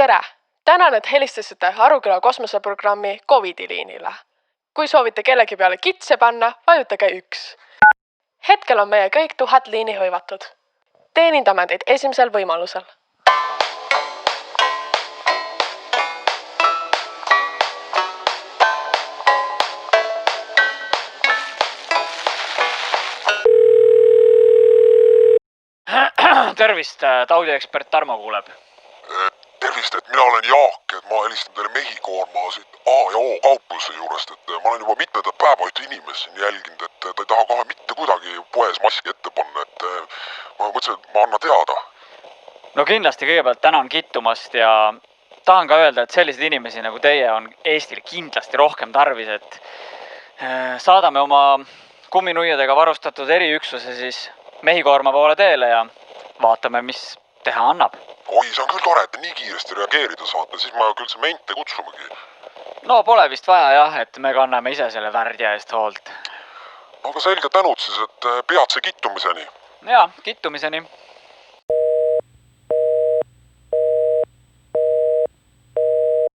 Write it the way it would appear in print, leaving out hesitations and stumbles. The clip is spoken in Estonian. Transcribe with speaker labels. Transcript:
Speaker 1: tere! Tänan, et helistasite Aruküla kosmoseprogrammi COVID-i liinile. Kui soovite kellegi peale kitse panna, vajutage 1. Hetkel on meie kõik 1000 liini hõivatud. Teenindame teid esimesel võimalusel.
Speaker 2: Tervist, taudiekspert Tarmo kuuleb.
Speaker 3: Tervist, et mina olen Jaak, et ma helistan teile Mehhikoorma siit A ja O kaupluse juurest, et ma olen juba mitmendat päeva ühte inimest siin jälginud, et ta ei taha kohe mitte kuidagi poes maski ette panna, et ma mõtlesin, et ma annan teada.
Speaker 2: No kindlasti kõigepealt tänan kittumast ja tahan ka öelda, et selliseid inimesi nagu teie on Eestil kindlasti rohkem tarvis, et saadame oma kumminuiadega varustatud eriüksuse siis Mehhikoorma poole teele ja vaatame, mis teha annab.
Speaker 3: Oi, see on küll tore, et nii kiiresti reageerida saate, siis ma küll see mente kutsumagi.
Speaker 2: No pole vist vaja jah, et me kanname ise selle värdja eest hoolt.
Speaker 3: Aga selge tänud siis, et peatse kittumiseni.
Speaker 2: Jaa, kittumiseni.